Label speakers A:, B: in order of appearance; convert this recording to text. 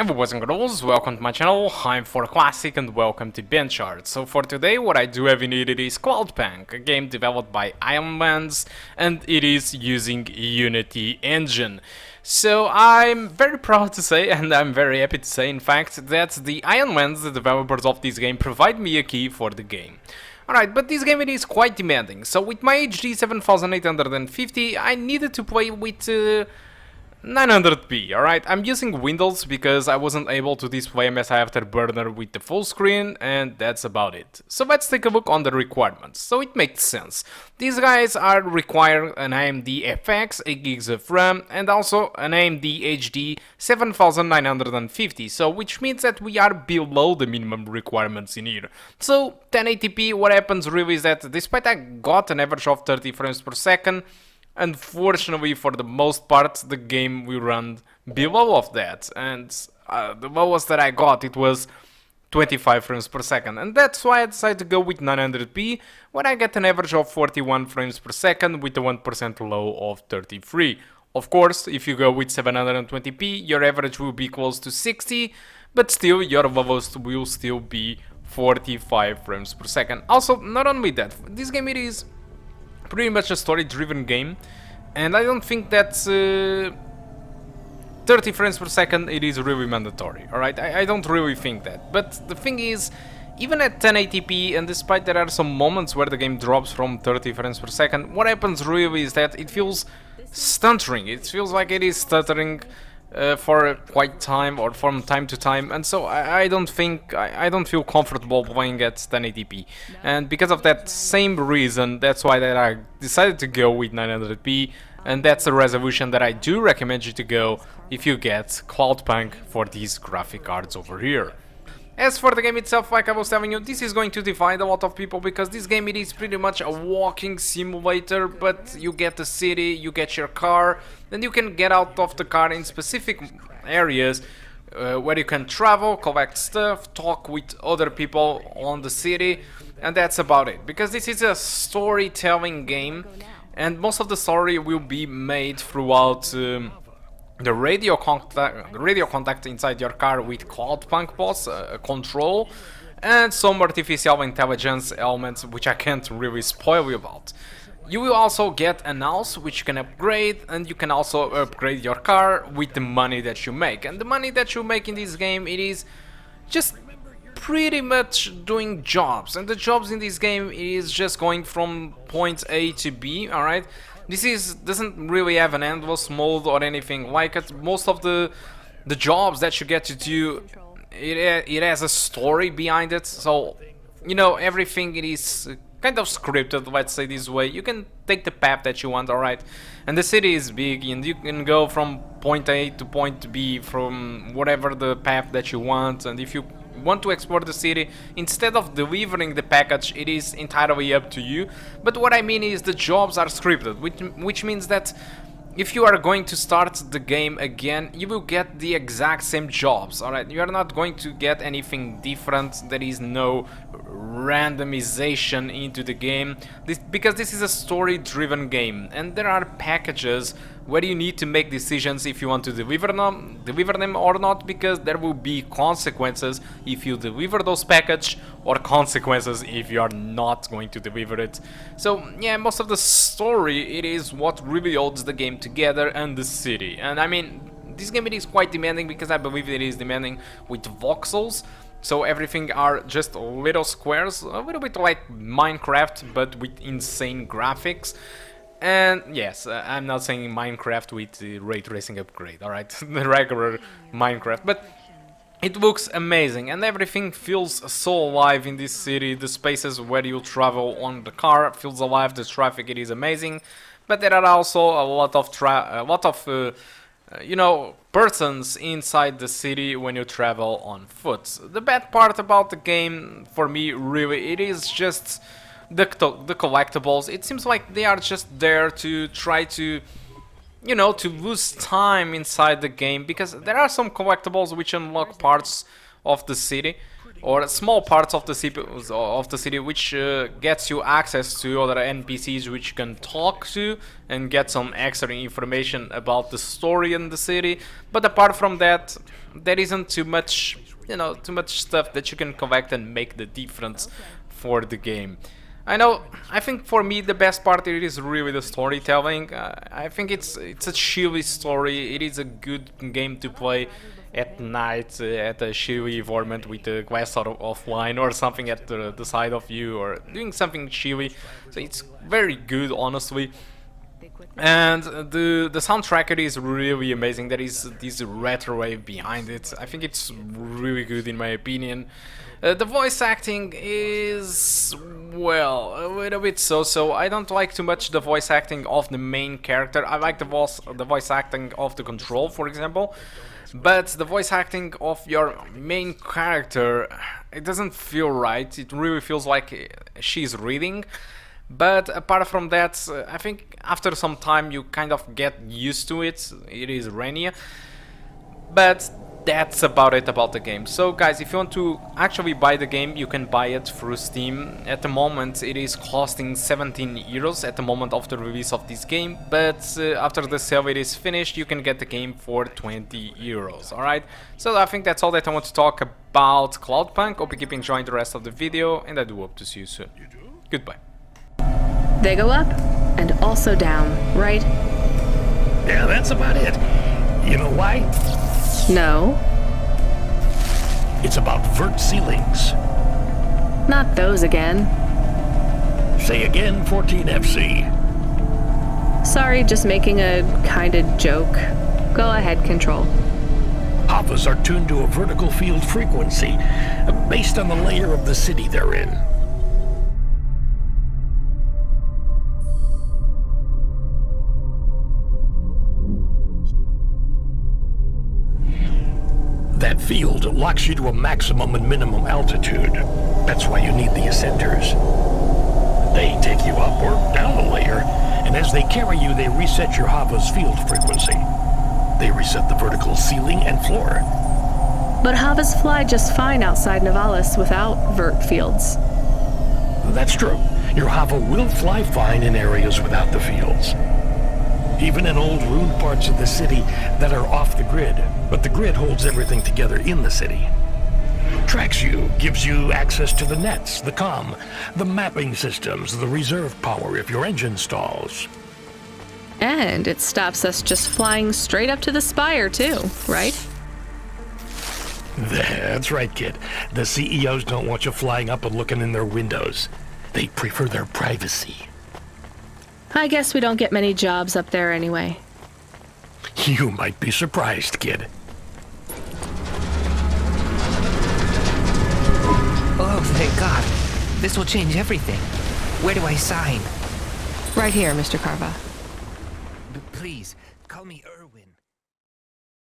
A: What's up boys and girls, welcome to my channel, I'm For Classic and welcome to BenchART. So for today what I do have needed is Cloudpunk, a game developed by Ironmans, and it is using Unity engine. So I'm very proud to say, and I'm very happy to say in fact, that the Ironmans, the developers of this game, provide me a key for the game. Alright, but this game it is quite demanding, so with my HD 7850 I needed to play with 900p, alright? I'm using Windows because I wasn't able to display MS Afterburner with the full screen, and that's about it. So let's take a look on the requirements. So it makes sense. These guys require an AMD FX, 8 gigs of RAM, and also an AMD HD 7950, so which means that we are below the minimum requirements in here. So 1080p, what happens really is that despite I got an average of 30 frames per second, unfortunately, for the most part, the game will run below of that, and the lowest that I got, it was 25 frames per second, and that's why I decided to go with 900p, when I get an average of 41 frames per second with a 1% low of 33. Of course, if you go with 720p, your average will be close to 60, but still, your lowest will still be 45 frames per second. Also, not only that, this game it is pretty much a story-driven game, and I don't think that 30 frames per second it is really mandatory, alright? I don't really think that, but the thing is, even at 1080p, and despite there are some moments where the game drops from 30 frames per second, what happens really is that it feels stuttering, it feels like it is stuttering for quite time or from time to time, and so I don't feel comfortable playing at 1080p, and because of that same reason, that's why that I decided to go with 900p, and that's a resolution that I do recommend you to go if you get Cloudpunk for these graphic cards over here. As for the game itself, like I was telling you, this is going to divide a lot of people because this game it is pretty much a walking simulator, but you get the city, you get your car, then you can get out of the car in specific areas where you can travel, collect stuff, talk with other people on the city, and that's about it. Because this is a storytelling game, and most of the story will be made throughout the radio contact inside your car with Cloudpunk boss, control, and some artificial intelligence elements which I can't really spoil you about. You will also get an house which you can upgrade, and you can also upgrade your car with the money that you make. And the money that you make in this game, it is just pretty much doing jobs, and the jobs in this game is just going from point A to B, alright? This doesn't really have an endless mode or anything like it. Most of the jobs that you get to do, it has a story behind it, so you know, everything it is kind of scripted, let's say this way. You can take the path that you want, alright? And the city is big, and you can go from point A to point B from whatever the path that you want, and if you want to explore the city, instead of delivering the package, it is entirely up to you. But what I mean is the jobs are scripted, which means that if you are going to start the game again, you will get the exact same jobs, alright? You are not going to get anything different. There is no randomization into the game, because this is a story-driven game, and there are packages where you need to make decisions if you want to deliver them or not, because there will be consequences if you deliver those packages, or consequences if you are not going to deliver it. So yeah, most of the story, it is what really holds the game together, and the city. And I mean, this game it is quite demanding, because I believe it is demanding with voxels. So everything are just little squares, a little bit like Minecraft, but with insane graphics. And yes, I'm not saying Minecraft with the ray tracing upgrade, alright? The regular Minecraft, but it looks amazing, and everything feels so alive in this city. The spaces where you travel on the car feels alive, the traffic it is amazing, but there are also a lot of you know, persons inside the city when you travel on foot. The bad part about the game, for me, really, it is just the collectibles. It seems like they are just there to try to, you know, to lose time inside the game, because there are some collectibles which unlock parts of the city, or small parts of the city, which gets you access to other NPCs which you can talk to and get some extra information about the story in the city. But apart from that, there isn't too much, too much stuff that you can collect and make the difference for the game. I think for me the best part here is really the storytelling. I think it's a chilly story. It is a good game to play at night at a chilly environment with a glass of wine or something at the side of you, or doing something chilly. So it's very good, honestly. And the soundtrack is really amazing. There is this retro wave behind it. I think it's really good in my opinion. The voice acting is, well, a little bit so-so. I don't like too much the voice acting of the main character. I like the voice acting of the Control, for example. But the voice acting of your main character, it doesn't feel right. It really feels like she's reading. But apart from that, I think after some time you kind of get used to it. It is Renia. But that's about it about the game. So guys, if you want to actually buy the game, you can buy it through Steam. At the moment it is costing 17 euros at the moment of the release of this game, but after the sale it is finished, you can get the game for 20 euros. Alright, so I think that's all that I want to talk about Cloudpunk. Hope you keep enjoying the rest of the video, and I do hope to see you soon. Goodbye.
B: They go up and also down, right?
C: Yeah, that's about it. You know why?
B: No.
C: It's about vert ceilings.
B: Not those again.
C: Say again, 14FC.
B: Sorry, just making a kinda joke. Go ahead, Control.
C: Havas are tuned to a vertical field frequency, based on the layer of the city they're in. That field locks you to a maximum and minimum altitude. That's why you need the ascenters. They take you up or down the layer, and as they carry you, they reset your Hava's field frequency. They reset the vertical ceiling and floor.
B: But Havas fly just fine outside Nivalis without vert fields.
C: That's true. Your Hava will fly fine in areas without the fields. Even in old ruined parts of the city that are off the grid, but the grid holds everything together in the city. Tracks you, gives you access to the nets, the comm, the mapping systems, the reserve power if your engine stalls.
B: And it stops us just flying straight up to the spire too, right?
C: That's right, kid. The CEOs don't want you flying up and looking in their windows. They prefer their privacy.
B: I guess we don't get many jobs up there anyway.
C: You might be surprised, kid.
D: Oh, thank God. This will change everything. Where do I sign?
B: Right here, Mr. Carva.
D: Please, call me Erwin.